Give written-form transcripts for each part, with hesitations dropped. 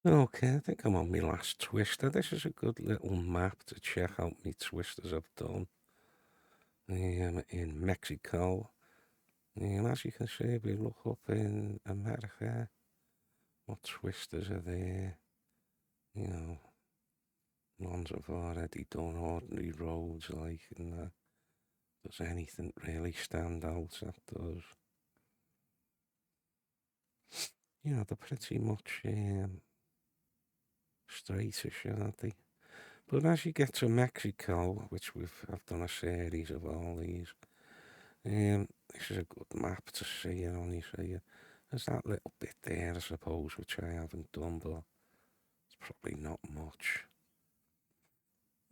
Okay, I think I'm on my last twister. This is a good little map to check out my twisters I've done in Mexico. And as you can see, if we look up in America, what twisters are there? You know, ones I've already done, ordinary roads, like, and does anything really stand out? That does. You know, they're pretty much straightish, aren't they? But as you get to Mexico, which I've done a series of all these, this is a good map to see. And only see there's that little bit there, I suppose, which I haven't done, but it's probably not much.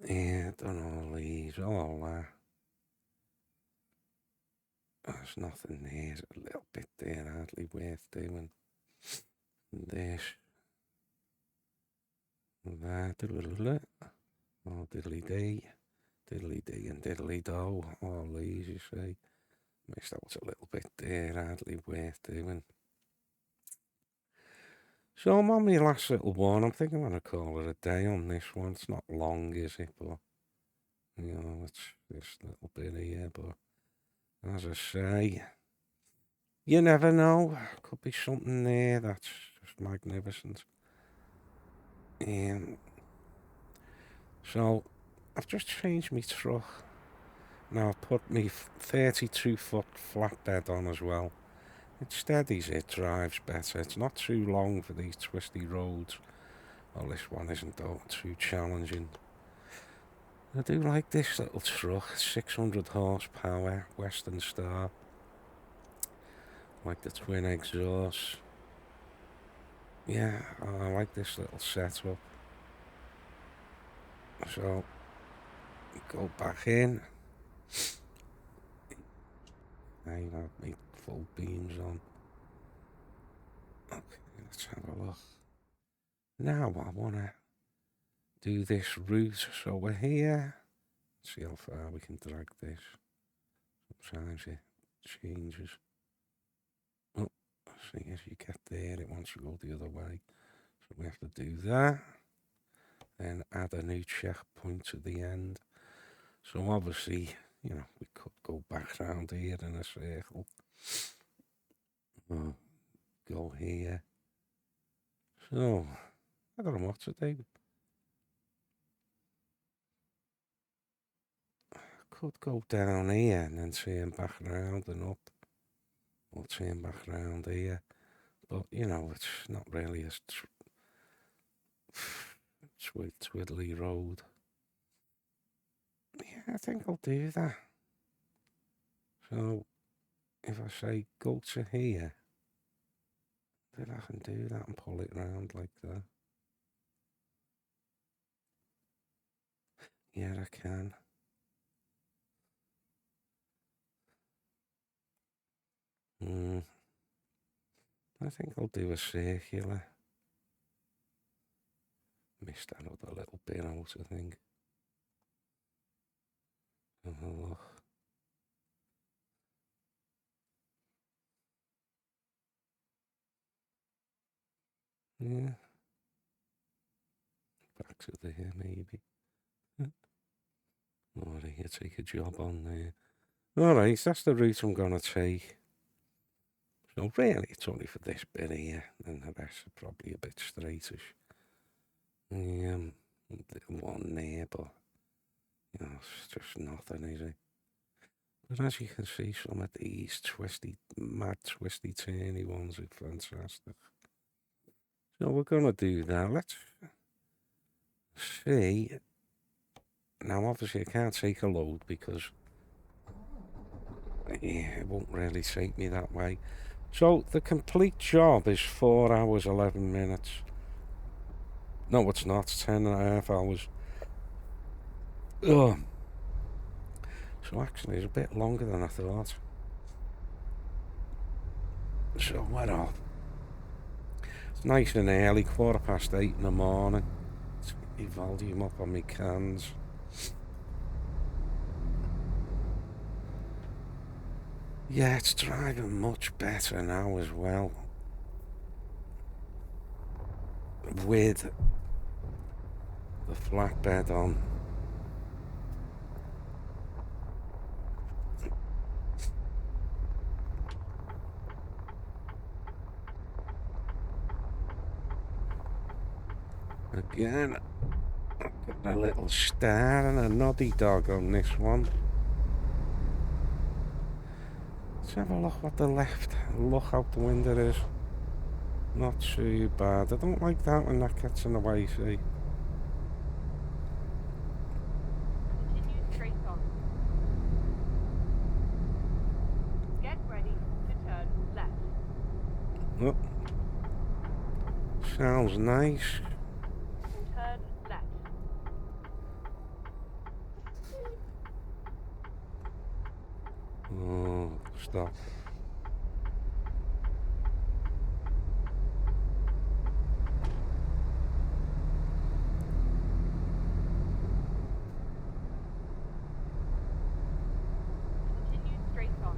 Yeah, done all these, all that. There's nothing there. There's a little bit there, hardly worth doing. This, that, oh, diddly dee, and diddly do. All these, you see. Missed out a little bit there, hardly worth doing. So I'm on my last little one. I'm thinking I'm going to call it a day on this one. It's not long, is it? But, it's this little bit here. But as I say, you never know. Could be something there that's just magnificent. So I've just changed my truck. Now I've put me 32-foot flatbed on as well. It steadies, it drives better. It's not too long for these twisty roads. Well, this one isn't though, too challenging. I do like this little truck, 600 horsepower, Western Star. Like the twin exhaust. Yeah, I like this little setup. So, go back in. I have my full beams on. Okay, let's have a look. Now I want to do this route. So we're here. Let's see how far we can drag this. Sometimes it changes. Oh, see, as you get there, it wants to go the other way. So we have to do that. Then add a new checkpoint to the end. So obviously, we could go back around here in a circle. Go here. So, I don't know what to do. Could go down here and then turn back around and up. Or turn back around here. But, it's not really a twiddly road. Yeah, I think I'll do that. So, if I say go to here, then I can do that and pull it around like that. Yeah, I can. I think I'll do a circular. Missed that other little bit out, I think. Have a look. Yeah, back to there maybe. Alright, you take a job on there. Alright, that's the route I'm gonna take. So really, it's only for this bit here, and the rest are probably a bit straightish. One there, but it's just nothing, is it? But as you can see, some of these mad twisty, turny ones are fantastic. So we're gonna do that. Let's see. Now, obviously, I can't take a load because it won't really take me that way. So the complete job is 4 hours, 11 minutes. No, it's not. It's 10.5 hours. Ugh. So actually, it's a bit longer than I thought. So we're off. It's nice and early, 8:15 in the morning. Let's get my volume up on my cans. Yeah, it's driving much better now as well. with the flatbed on. Again, I've got a little star and a noddy dog on this one. Let's have a look what the left look out the window is. Not too bad. I don't like that when that gets in the way, see. Continue straight on. Get ready to turn left. Oh. Sounds nice. Turn left. Oh, stop. Continue straight on.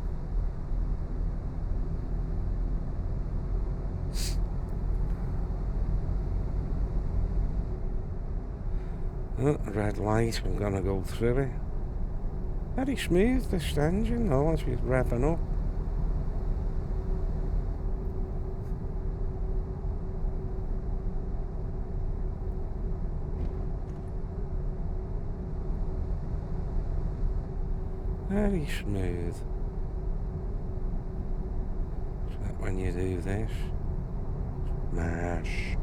Oh, red light, I'm gonna go through it. Very smooth, this engine, though, as she's revving up. Very smooth. So when you do this, mash.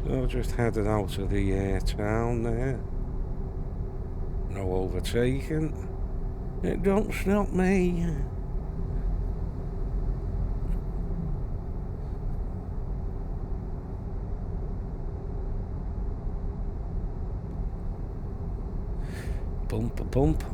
So just headed out of the town there. No overtaking. It don't stop me. Bump a bump.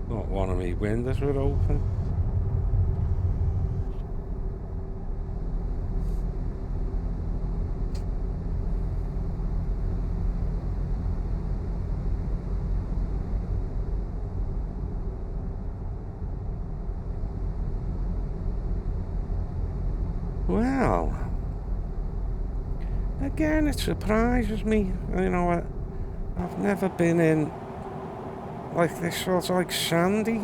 Not one of my windows were open. Well, again, it surprises me. You know, I've never been in like this sort of like sandy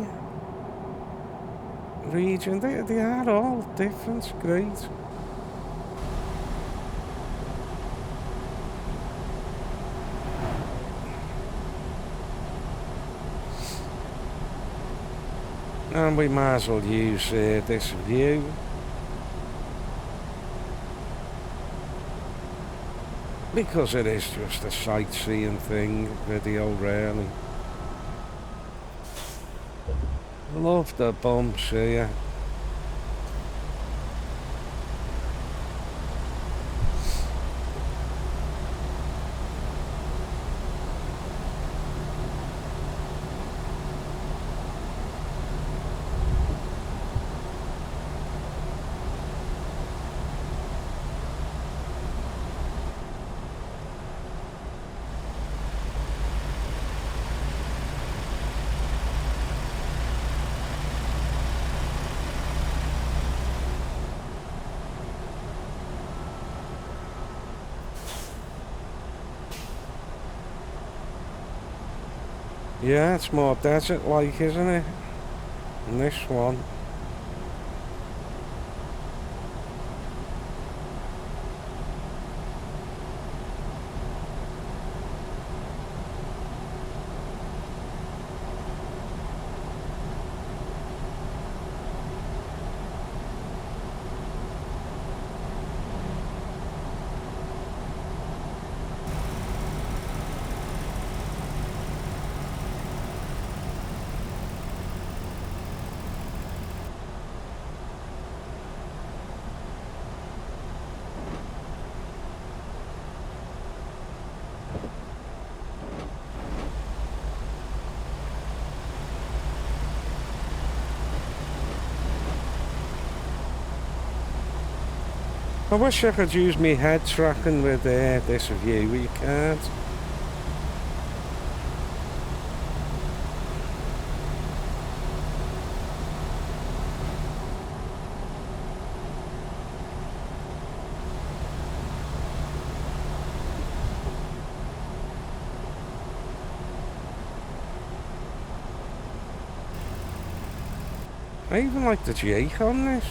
region. They are all different, great. And we might as well use this view. Because it is just a sightseeing thing, video really. Love the bumps here. Yeah, it's more desert-like, isn't it? In this one. I wish I could use my head tracking with this view, but you can't. I even like the Jake on this.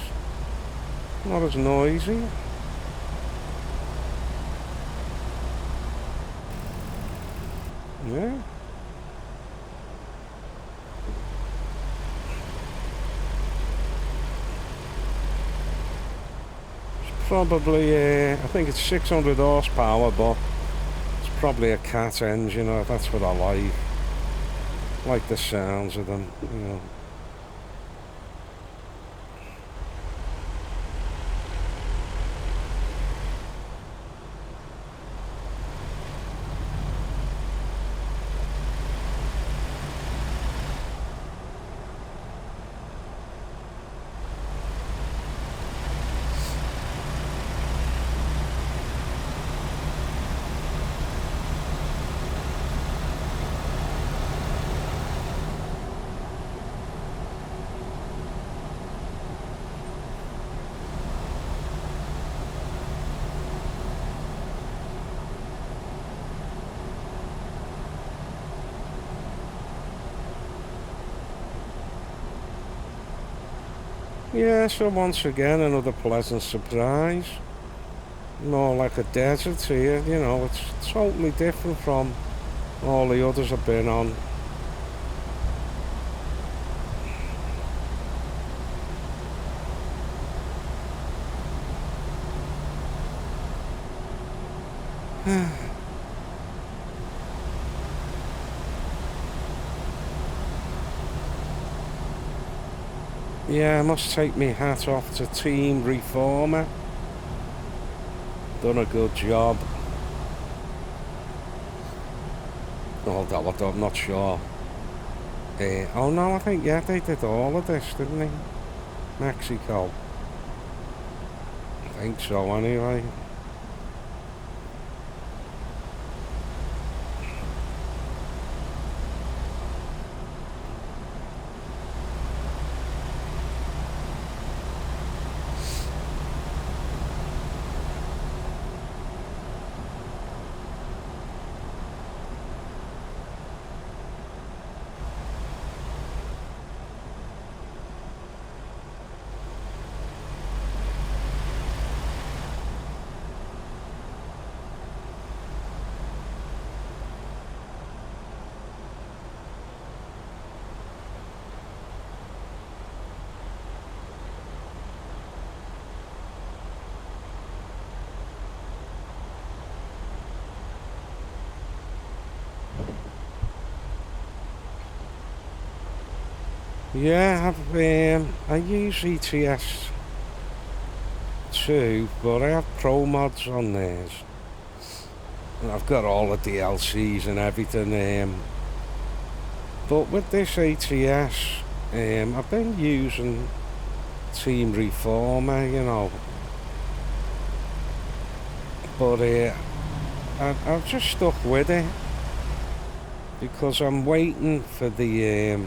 Not as noisy. Yeah. It's probably, I think it's 600 horsepower, but it's probably a cat engine, or that's what I like. Like the sounds of them, you know. Yeah, so once again, another pleasant surprise. More like a desert here, you know, it's totally different from all the others I've been on. Yeah, I must take my hat off to Team Reformer. Done a good job. Although I'm not sure. Oh no, I think, yeah, they did all of this, didn't they? Mexico. I think so, anyway. Yeah, I use ETS 2, but I have Pro mods on theirs. And I've got all the DLCs and everything. But with this ATS, I've been using Team Reformer, you know. But I've just stuck with it because I'm waiting for the,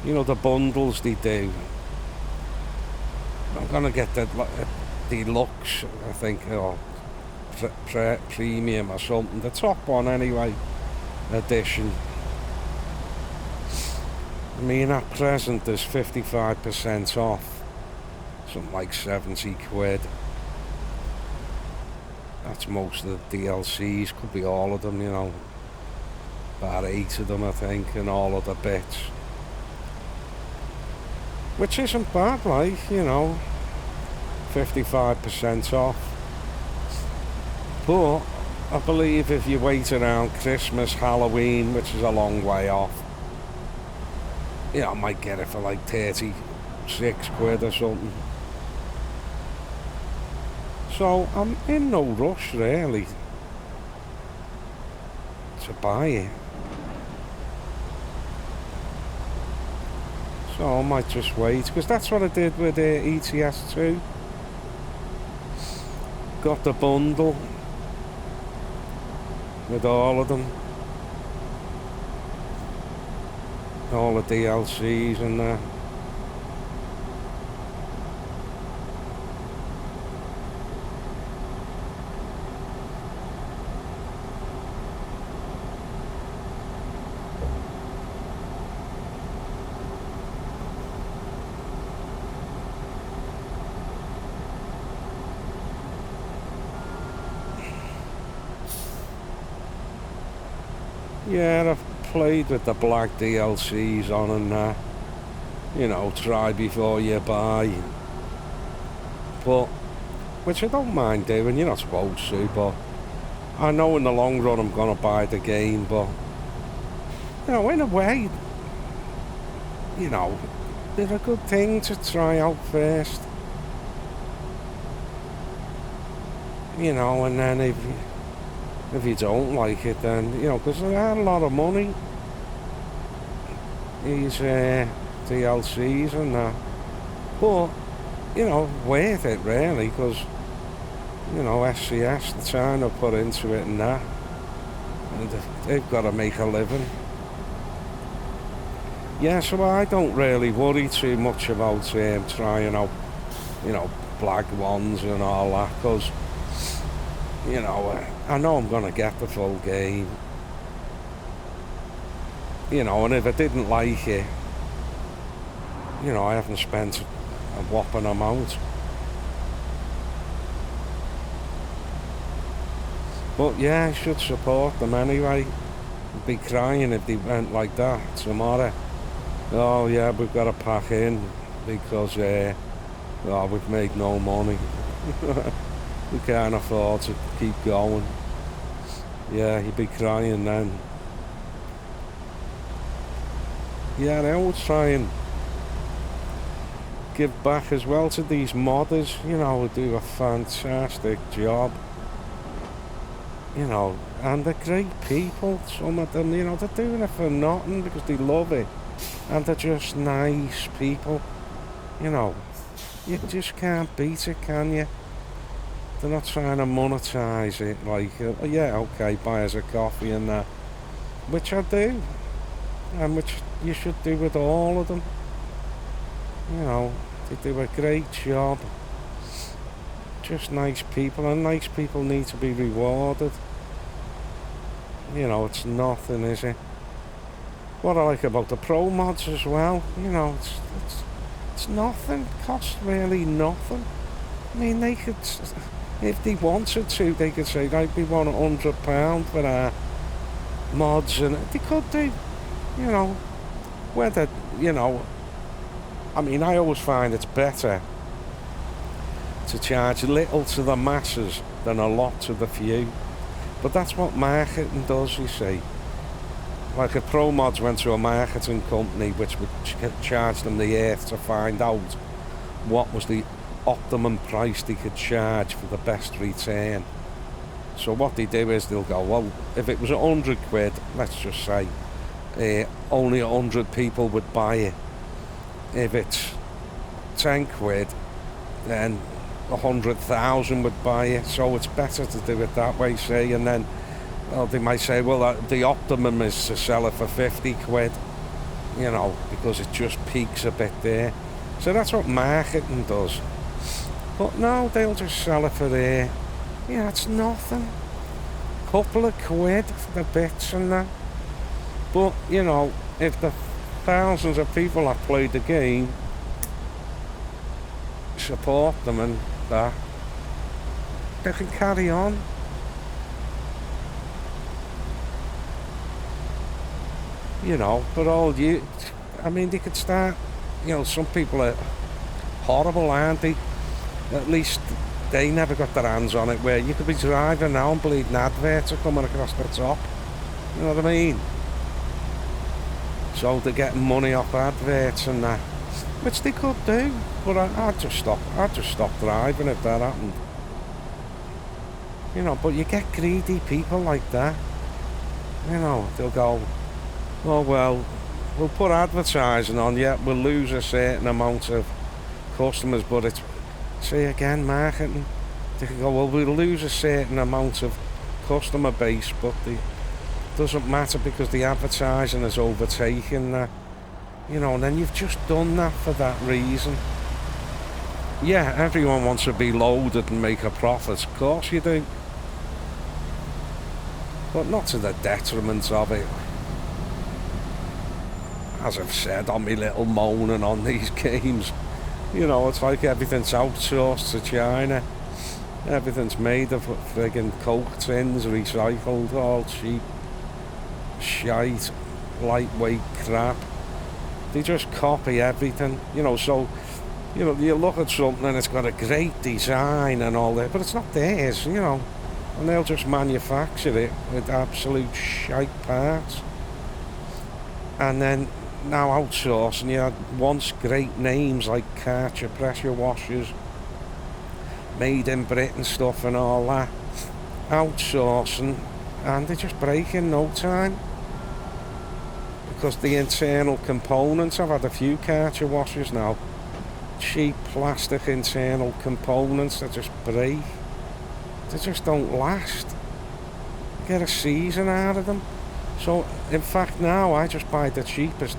you know, the bundles they do. I'm gonna get the deluxe, I think, or premium or something. The top one anyway, edition. I mean, at present there's 55% off, something like 70 quid. That's most of the DLCs, could be all of them, you know. About 8 of them, I think, and all of the bits. Which isn't bad, like, you know, 55% off. But I believe if you wait around Christmas, Halloween, which is a long way off, you know, I might get it for like 36 quid or something. So I'm in no rush really to buy it. So I might just wait, because that's what I did with ETS 2. got the bundle with all of them. All the DLCs and that. Yeah, I've played with the black DLCs on and that. You know, try before you buy. But, which I don't mind doing, you're not supposed to, but I know in the long run I'm going to buy the game, but, you know, in a way, you know, they're a good thing to try out first. You know, and then if you don't like it, then, you know, because they are a lot of money, these DLCs and that. But, you know, worth it really, because, you know, SCS, the time they put into it and that, and they've got to make a living. Yeah, so I don't really worry too much about trying out, you know, black ones and all that, because, you know, I know I'm going to get the full game. You know, and if I didn't like it, you know, I haven't spent a whopping amount. But yeah, I should support them anyway. I'd be crying if they went like that tomorrow. Oh yeah, we've got to pack in because oh, we've made no money. We can't afford to keep going. Yeah, you'd be crying then. Yeah, I always try and give back as well to these modders, you know, who do a fantastic job. You know, and they're great people, some of them, you know, they're doing it for nothing because they love it. And they're just nice people, you know. You just can't beat it, can you? They're not trying to monetize it, like, yeah, okay, buy us a coffee and that. Which I do, and which you should do with all of them. You know, they do a great job. Just nice people, and nice people need to be rewarded. You know, it's nothing, is it? What I like about the pro mods as well, you know, it's nothing, costs really nothing. I mean, they could, if they wanted to, they could say, right, we want £100 for our mods, and they could do, you know, whether, you know, I mean, I always find it's better to charge little to the masses than a lot to the few. But that's what marketing does, you see. Like if Pro Mods went to a marketing company which would charge them the earth to find out what was the optimum price they could charge for the best return. So what they do is they'll go, well, if it was £100, let's just say, only 100 people would buy it. If it's £10, then 100,000 would buy it. So it's better to do it that way, see, and then well, they might say, well, the optimum is to sell it for £50, you know, because it just peaks a bit there. So that's what marketing does. But no, they'll just sell it for there. Yeah, it's nothing. Couple of quid for the bits and that. But, you know, if the thousands of people that played the game support them and that, they can carry on. You know, but all you, I mean, they could start, you know, some people are horrible, aren't they? At least they never got their hands on it, where you could be driving now and bleeding adverts are coming across the top. You know what I mean? So they're getting money off adverts and that, which they could do, but I'd just stop driving if that happened. You know, but you get greedy people like that. You know, they'll go, oh well, we'll put advertising on, yeah, we'll lose a certain amount of customers, but it's, see again, marketing, they can go, well, we'll lose a certain amount of customer base, but it doesn't matter because the advertising has overtaken that. You know, and then you've just done that for that reason. Yeah, everyone wants to be loaded and make a profit. Of course you do. But not to the detriment of it. As I've said on my little moaning on these games, you know, it's like everything's outsourced to China. Everything's made of friggin' Coke tins, recycled, all cheap shite, lightweight crap. They just copy everything, you know, so, you know, you look at something and it's got a great design and all that, but it's not theirs, you know, and they'll just manufacture it with absolute shite parts. And then now outsourcing, you had once great names like Karcher pressure washers, made in Britain stuff and all that, outsourcing, and they just break in no time. Because the internal components, I've had a few Karcher washers now, cheap plastic internal components that just break. They just don't last. Get a season out of them. So, in fact, now I just buy the cheapest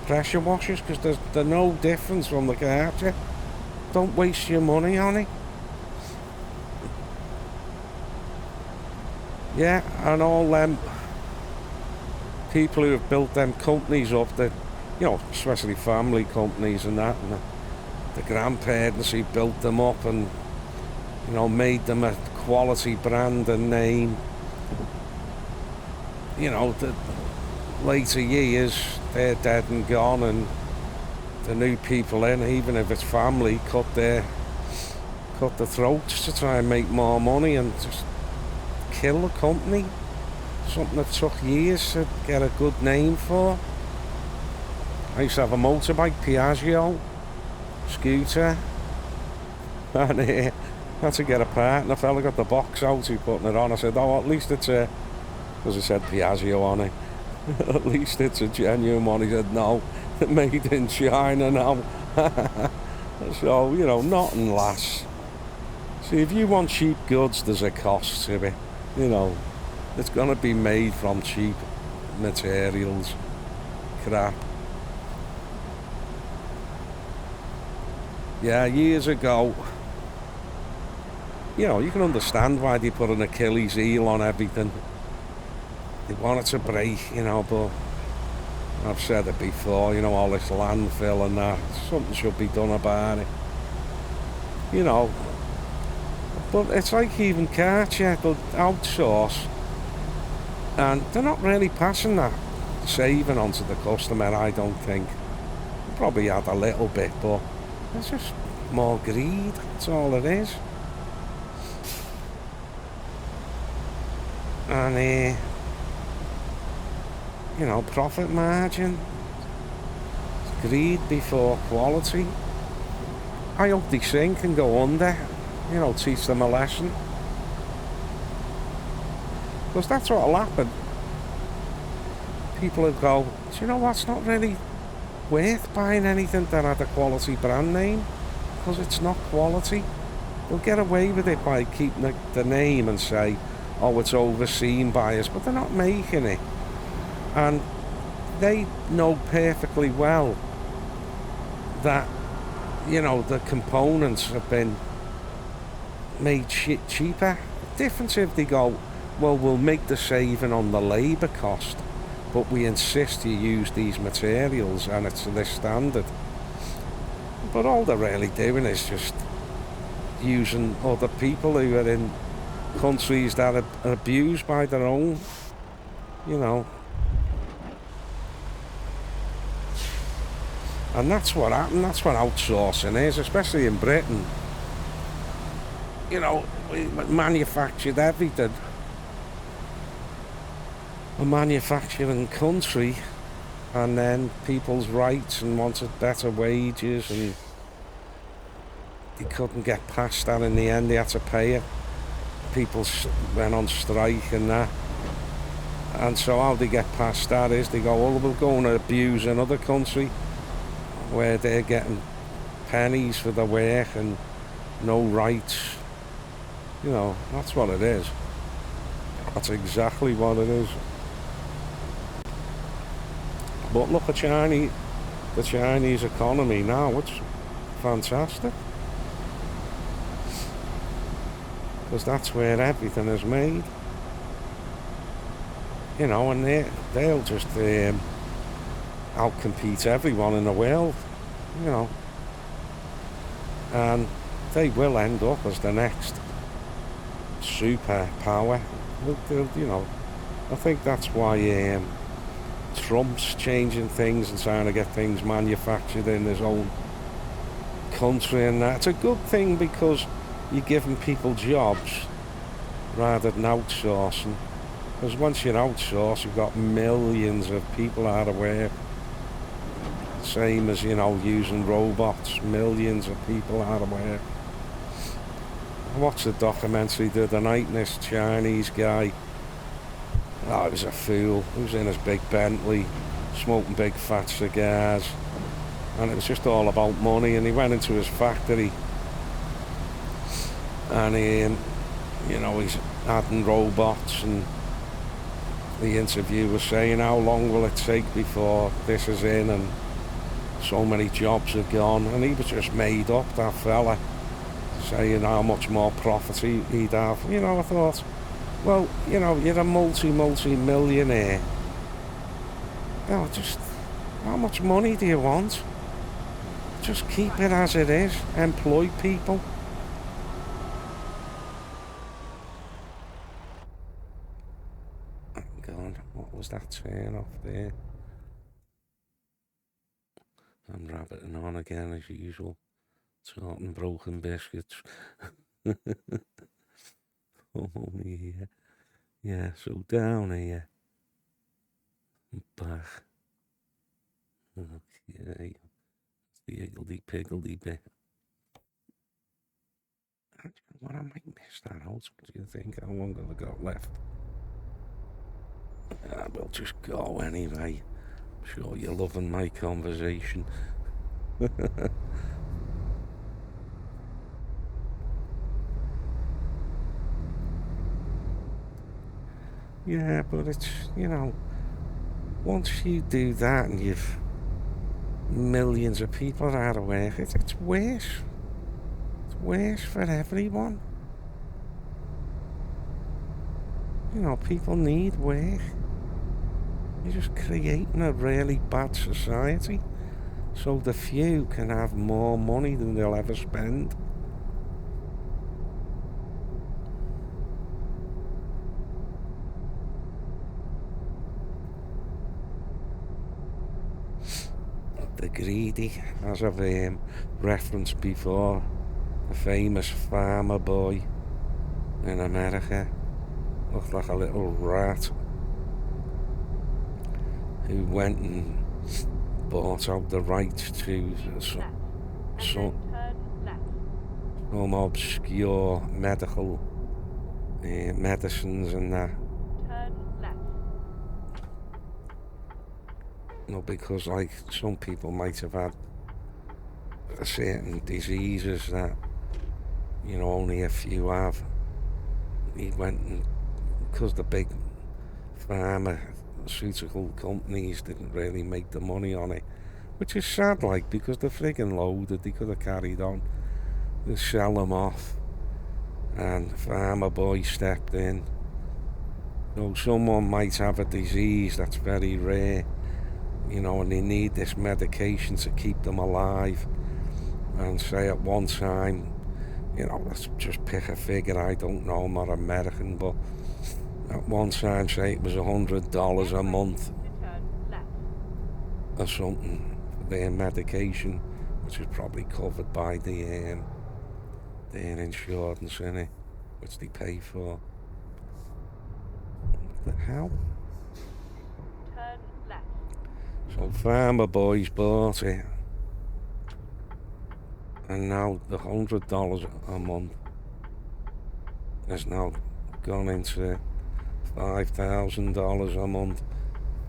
pressure washers because there's no difference from the Karcher. Don't waste your money on it. Yeah, and all them people who have built them companies up, that, you know, especially family companies and that, and the grandparents who built them up and, you know, made them a quality brand and name. You know, the later years, they're dead and gone, and the new people in, even if it's family, cut their throats to try and make more money and just kill the company. Something that took years to get a good name for. I used to have a motorbike, Piaggio, scooter, and had to get a part, and the fella got the box out, he putting it on. I said, oh, at least it's a, because it said Piaggio on it, at least it's a genuine one. He said, no, made in China now. So, you know, nothing lasts. See, if you want cheap goods, there's a cost to it, you know. It's going to be made from cheap materials, crap. Yeah, years ago, you know, you can understand why they put an Achilles heel on everything. They want it to break, you know, but I've said it before, you know, all this landfill and that, something should be done about it. You know, but it's like even Karcher, they'll outsource. And they're not really passing that saving on to the customer, I don't think. They probably had a little bit, but it's just more greed, that's all it is. And, you know, profit margin. Greed before quality. I hope they sink and go under, you know, teach them a lesson. Because that's what'll happen. People will go, do you know what's not really worth buying anything that had a quality brand name? Because it's not quality. They'll get away with it by keeping the name and say, oh, it's overseen by us, but they're not making it. And they know perfectly well that, you know, the components have been made cheaper. The difference if they go, well, we'll make the saving on the labour cost, but we insist you use these materials and it's this standard. But all they're really doing is just using other people who are in countries that are abused by their own, you know. And that's what happened, that's what outsourcing is, especially in Britain. You know, we manufactured everything. A manufacturing country, and then people's rights and wanted better wages, and they couldn't get past that in the end, they had to pay it. People went on strike and that, and so how they get past that is they go, well, we'll go and abuse another country where they're getting pennies for their work and no rights, You know, that's what it is. That's exactly what it is. But look at the Chinese economy now, it's fantastic. Because that's where everything is made. You know, and they'll just outcompete everyone in the world, you know. And they will end up as the next superpower. You know, I think that's why Trump's changing things and trying to get things manufactured in his own country, and that. It's a good thing because you're giving people jobs rather than outsourcing. Because once you outsource, you've got millions of people out of work. Same as, you know, using robots, millions of people out of work. I watched the documentary the other night, and this Chinese guy, oh, he was a fool. He was in his big Bentley, smoking big fat cigars, and it was just all about money. And he went into his factory, and you know, he's adding robots, and the interview was saying, how long will it take before this is in, and so many jobs are gone. And he was just made up, that fella, saying how much more profit he'd have. You know, I thought, well, you know, you're a multi-millionaire. You know, just how much money do you want? Just keep it as it is. Employ people. God, what was that turn off there? I'm rabbiting on again as usual. Talking broken biscuits. Oh, yeah, so down here. Back. Okay. The higgledy-piggledy bit. What, I might miss that out. What do you think? How long have I got left? We'll just go anyway. I'm sure you're loving my conversation. Yeah, but it's, you know, once you do that and you've millions of people out of work, it's worse. It's worse for everyone. You know, people need work. You're just creating a really bad society so the few can have more money than they'll ever spend. The greedy, as I've referenced before, the famous farmer boy in America, looked like a little rat who went and bought out the rights to some obscure medical medicines and that. No, because like some people might have had certain diseases that, you know, only a few have. He went and, because the big pharmaceutical companies didn't really make the money on it, which is sad, like, because they're friggin' loaded. They could have carried on. They sell them off, and the farmer boy stepped in. So someone might have a disease that's very rare, you know, and they need this medication to keep them alive. And say at one time, you know, let's just pick a figure, I don't know, I'm not American, but at one time, say it was $100 a month or something for their medication, which is probably covered by their insurance, innit, which they pay for. What the hell? Turn left. So farmer boys bought it, and now the $100 a month has now gone into $5,000 a month.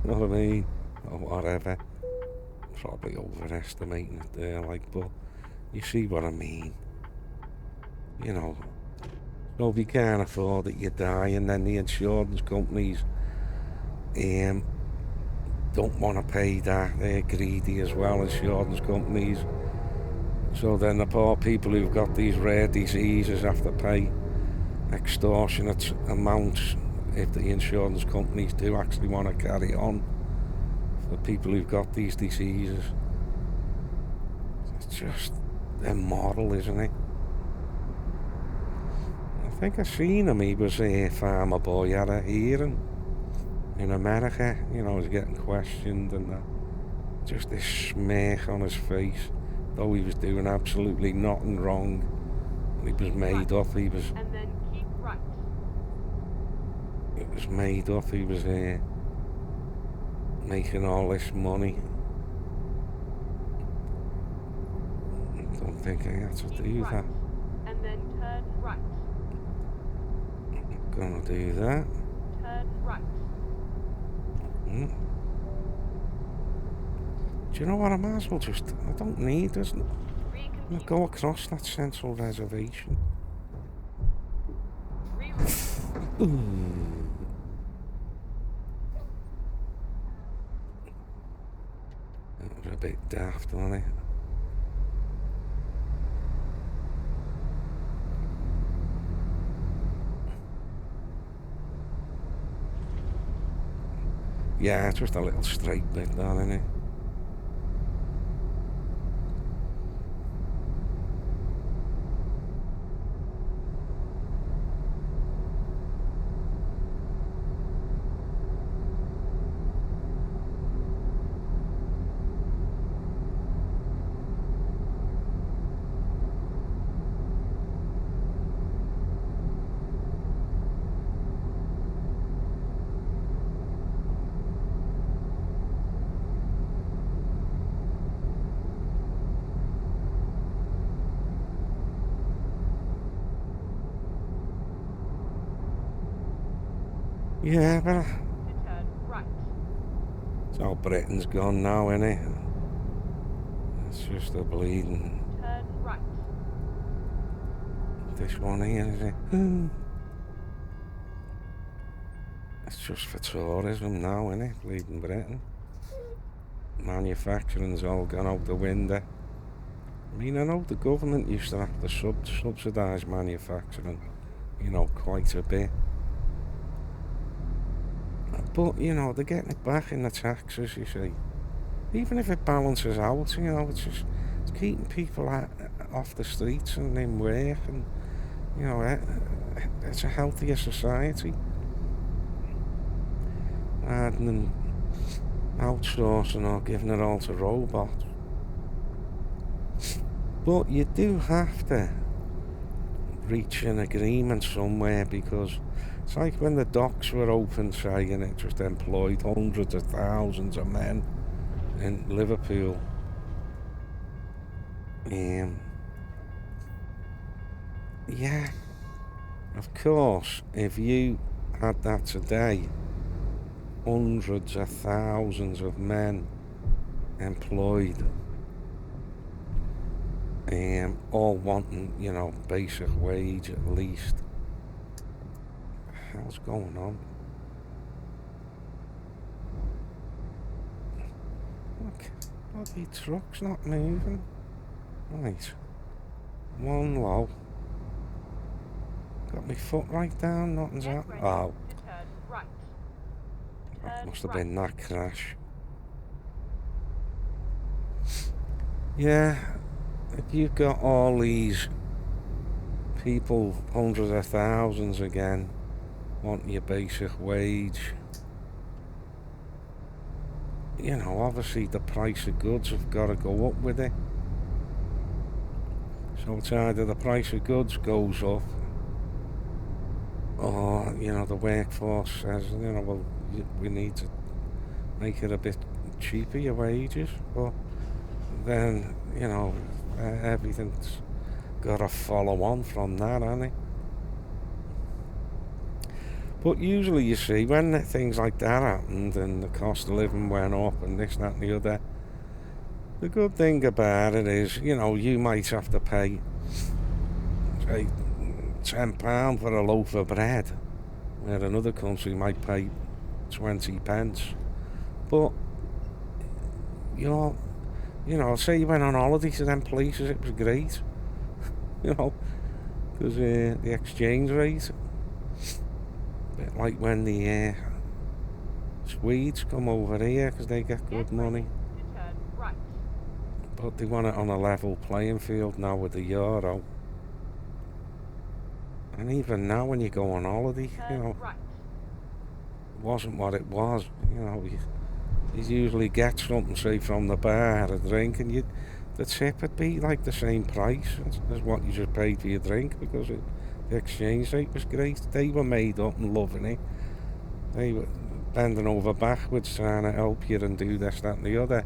You know what I mean? Or whatever. Probably overestimating it there, like, but you see what I mean. You know, So if you can't afford it, you die, and then the insurance companies don't want to pay that. They're greedy as well, insurance companies. So then the poor people who've got these rare diseases have to pay extortionate amounts if the insurance companies do actually want to carry on for people who've got these diseases. It's just immoral, isn't it? I think I seen him. He was a farmer boy at a hearing in America. You know, he was getting questioned and that. Just this smirk on his face, though he was doing absolutely nothing wrong. He was made up. He was. And then keep right. It was made up. He was making all this money. I don't think I had to Keep do right. that. And then turn right. I'm gonna do that. Turn right. Mm. Do you know what? I might as well just. I don't need this. I'll Reconfigure. go across that central reservation. Reroute. Ooh. That was a bit daft, wasn't it? Yeah, it's just a little straight bit down, isn't it? Yeah, but To turn right. so Britain's gone now, innit? It's just a bleeding. Turn right. This one here, is it? It's just for tourism now, innit? Bleeding Britain. Manufacturing's all gone out the window. I mean, I know the government used to have to subsidise manufacturing, you know, quite a bit. But, you know, they're getting it back in the taxes, you see. Even if it balances out, you know, it's keeping people off the streets and in work, and, you know, it's a healthier society. Rather than outsourcing or giving it all to robots. But you do have to reach an agreement somewhere, because it's like when the docks were open, say, and it just employed hundreds of thousands of men in Liverpool. Yeah, of course, if you had that today, hundreds of thousands of men employed, all wanting, you know, basic wage at least. What the hell's going on? Look, bloody truck's not moving. Right. One low. Got my foot right down, nothing's Get happening. ready Oh, to turn right. that Turn must have right. been that crash. Yeah, if you've got all these people, hundreds of thousands again, wanting your basic wage, you know, obviously the price of goods have got to go up with it. So it's either the price of goods goes up, or, you know, the workforce says, you know, well, we need to make it a bit cheaper, your wages. But then, you know, everything's got to follow on from that, hasn't it? But usually, you see, when things like that happened and the cost of living went up and this, that and the other, the good thing about it is, you know, you might have to pay, say, £10 for a loaf of bread, where another country might pay 20 pence. But you know, say you went on holiday to them places, it was great. You know, because the exchange rate, a bit like when the Swedes come over here because they get good money. To turn right. But they want it on a level playing field now with the euro. And even now when you go on holiday, you know, Turn right. it wasn't what it was. You know, you usually get something, say, from the bar, a drink, and the tip would be like the same price as what you just paid for your drink, because the exchange rate was great. They were made up and loving it. They were bending over backwards trying to help you and do this, that and the other.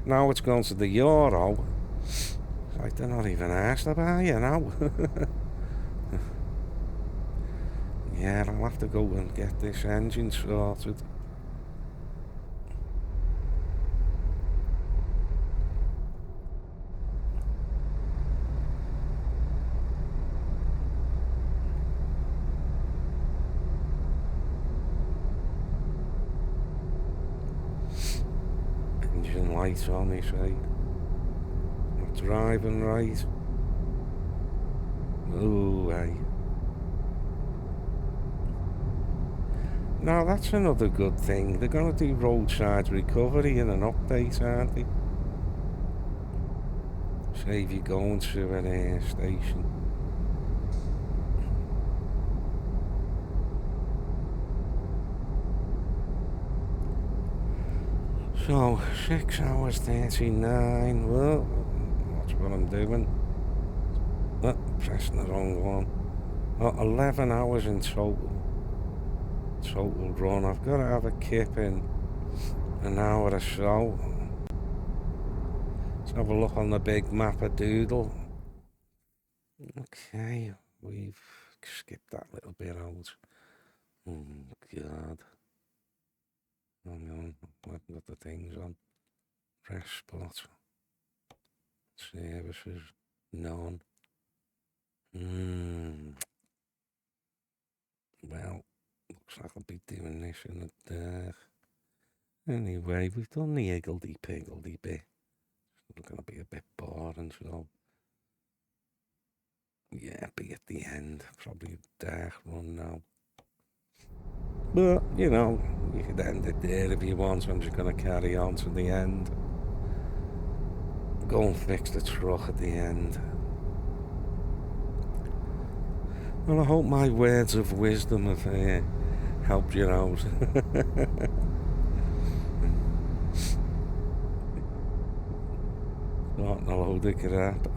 Now it's gone to the euro. It's like they're not even asked about you now. Yeah, I'll have to go and get this engine sorted. Engine lights on, they say. Not driving right. Ooh, hey. Now that's another good thing. They're going to do roadside recovery in an update, aren't they? Save you going to a station. So, 6 hours 39. Well, that's what I'm doing. Oh, pressing the wrong one. Oh, 11 hours in total. Total run. I've got to have a kip in an hour or so. Let's have a look on the big map of Doodle. Okay, we've skipped that little bit out. Oh God. Hang on, I haven't got the things on. Press spot. Services. None. Well, looks like I'll be doing this in the dark. Anyway, we've done the higgledy-piggledy bit. It's going to be a bit boring, so yeah, be at the end. Probably a dark run now. But, you know, you could end it there if you want. I'm just going to carry on to the end. Go and fix the truck at the end. Well, I hope my words of wisdom have helped you out. Not a load of crap.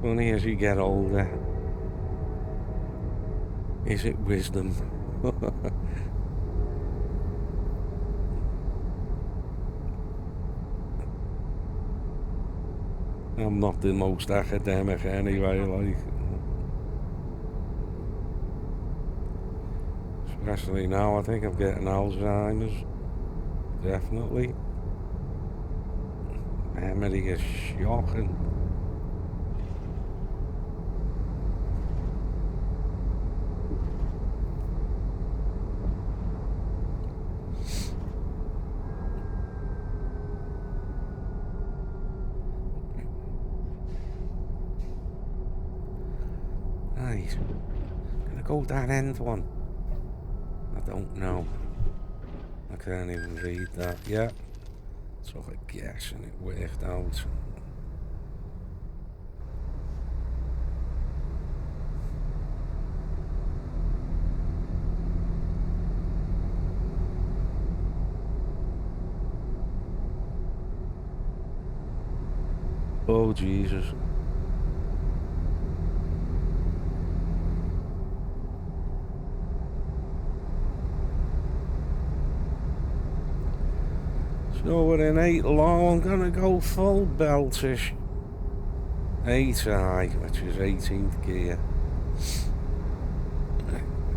Funny, as you get older, is it wisdom? I'm not the most academic anyway, like. Especially now, I think I'm getting Alzheimer's. Definitely. Memory is shocking. Right. Gonna go that end one. I don't know. I can't even read that yet. So I guess, and it worked out. Oh, Jesus. So we're in 8 low, I'm gonna go full beltish. 8 high, which is 18th gear.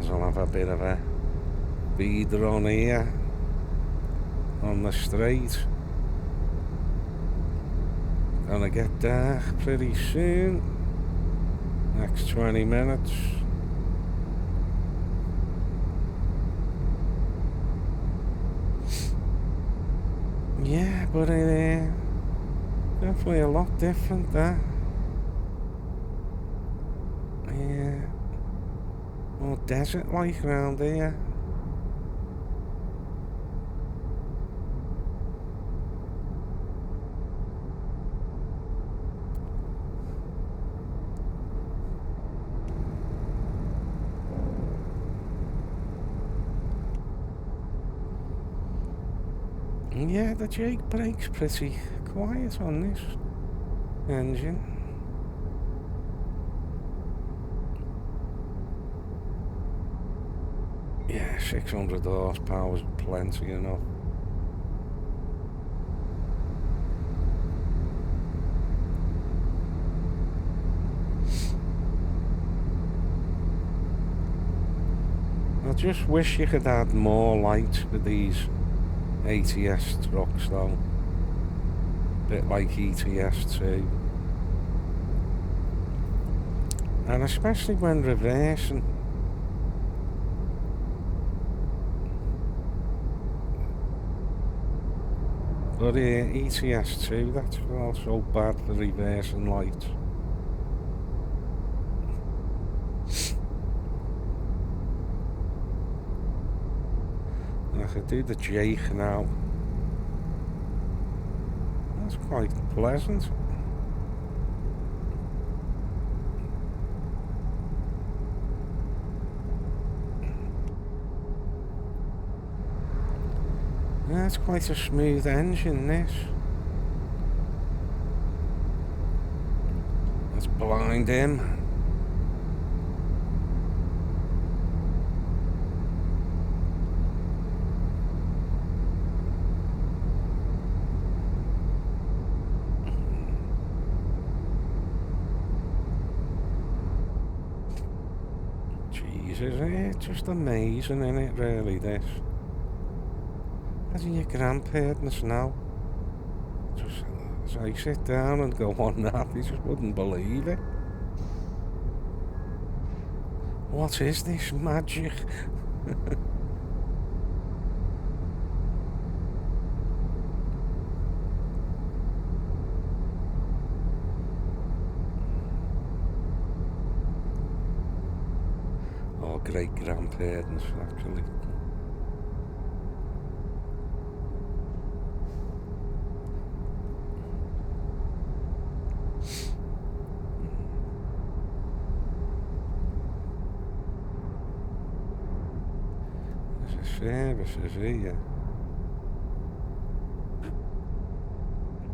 As us will have a bit of a feeder on here on the street. Gonna get dark pretty soon. Next 20 minutes. Yeah, but it definitely a lot different there. Yeah, more desert-like around here. Yeah, the Jake brake's pretty quiet on this engine. Yeah, 600 horsepower's plenty enough. I just wish you could add more light with these ATS trucks though. Bit like ETS too. And especially when reversing. But ETS too, that's also bad for reversing lights. I could do the Jake now. That's quite pleasant. That's quite a smooth engine, this. Let's blind him. Jesus, it's just amazing, isn't it, really, this? Imagine your grandparents now. Just as I sit down and go on that, you just wouldn't believe it. What is this magic? Or great grandparents, actually. Services here.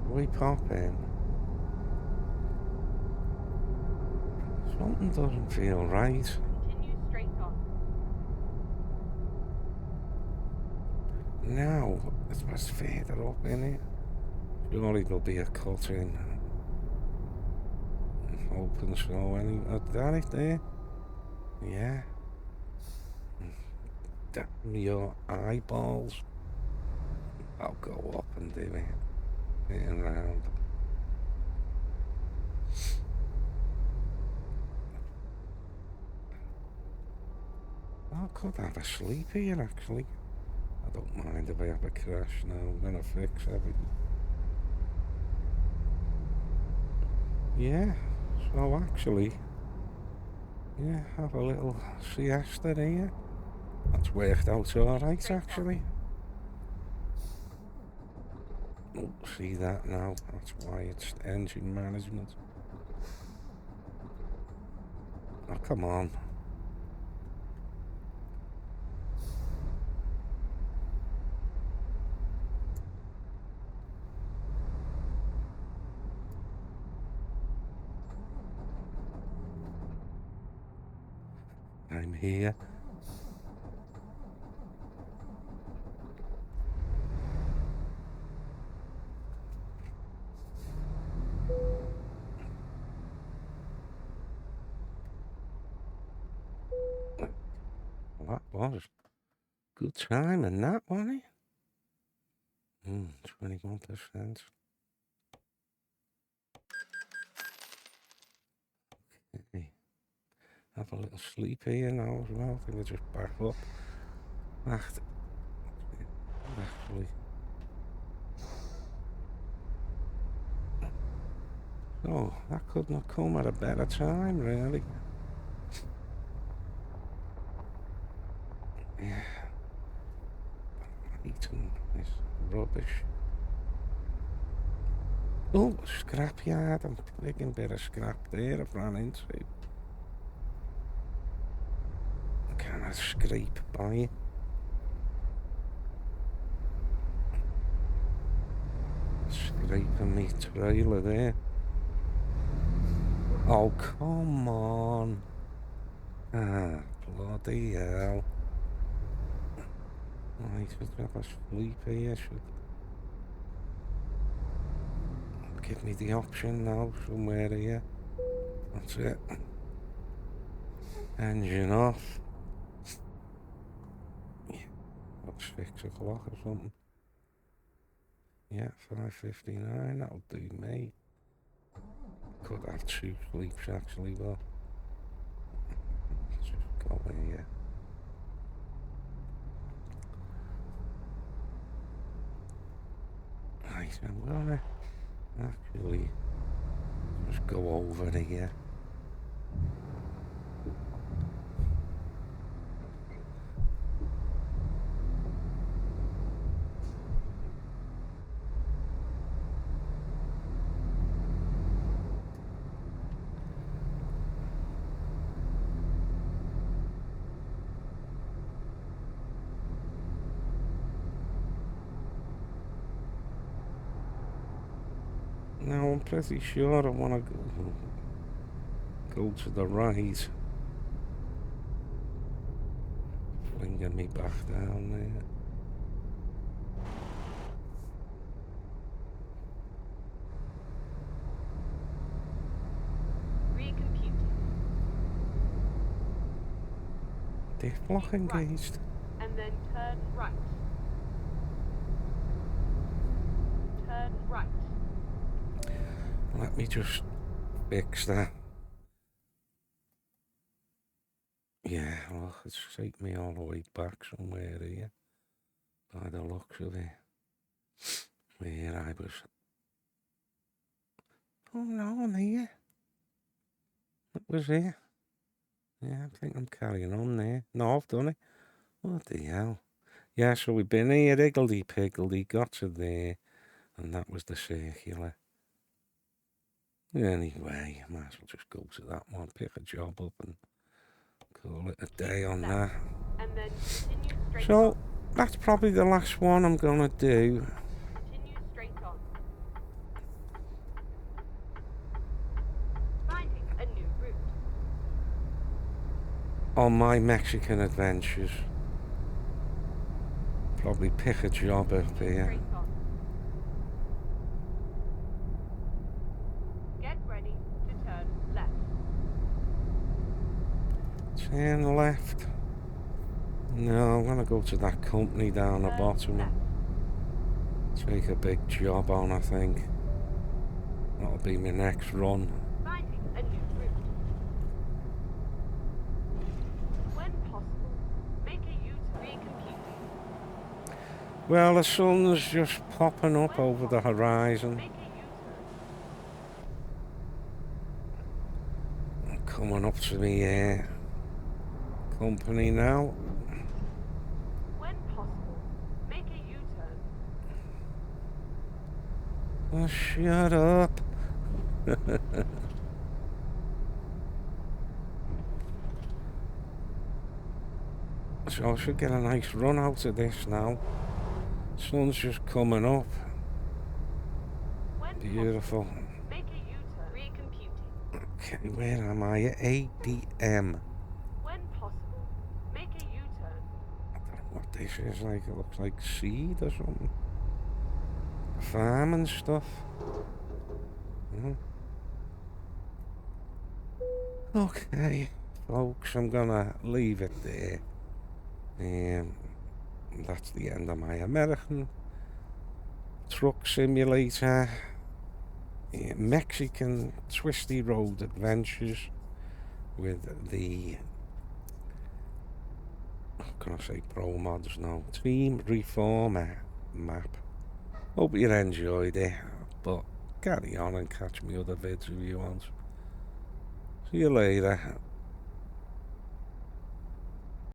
We pop in. Something doesn't feel right. Continue straight on. Now, it's much further up in it. Surely there'll be a cut in. Open snow any. That it there? Yeah. Damn your eyeballs. I'll go up and do it. Getting round. I could have a sleep here, actually. I don't mind if I have a crash now. I'm gonna fix everything. Yeah, so actually, yeah, have a little siesta here. That's worked out alright, actually. Oh, see that now? That's why it's engine management. Oh, come on. I'm here. that was good timing, that, wasn't it? 21%. Okay. Have a little sleep here now as well. I think I just back up. Actually. So, that couldn't have come at a better time, really. Yeah. Eating this rubbish. Oh, scrapyard. I'm taking a bit of scrap there I've run into. Can I scrape by it? Scraping me trailer there. Oh, come on. Ah, bloody hell. I should have a sleep here. Should give me the option now somewhere here. That's it. Engine off. Yeah, that's 6 o'clock or something. Yeah, 5:59. That'll do me. Could have 2 sleeps actually, but let's just go here. Right, I'm gonna actually just go over here. Now I'm pretty sure I want to go to the right. Flinging me back down there. Recomputing. Diff block engaged. And then turn right. Turn right. Let me just fix that. Yeah, well, it's take me all the way back somewhere here. By the looks of it. Where I was. Oh no, I'm here. It was here. Yeah, I think I'm carrying on there. No, I've done it. What the hell? Yeah, so we've been here, higgledy-piggledy, got to there, and that was the circular. Anyway, I might as well just go to that one, pick a job up and call it a day on that. And then continue straight So, on. that's probably the last one I'm gonna do. Continue straight on. Finding a new route. On my Mexican adventures. Probably pick a job up here. Straight on. Get ready to turn left. Turn left. No, I'm gonna go to that company down the Turn bottom. left. Take a big job on, I think. That'll be my next run. Finding a new route. When possible, make a U-turn. Recomputing. Well, the sun's just popping up over the horizon. Make a U-turn. Coming up to me company now. When possible, make a U-turn. Oh, shut up. So I should get a nice run out of this now. Sun's just coming up. When Beautiful. possible, make a U-turn. Recomputing. Okay, where am I? At ADM. When possible, make a U-turn. I don't know what this is like. It looks like seed or something. Farm and stuff. Okay, folks, I'm gonna leave it there. That's the end of my American truck simulator. Mexican twisty road adventures with the, how can I say, pro mods now, Team Reformer map. Hope you enjoyed it, but carry on and catch me other vids if you want. See you later.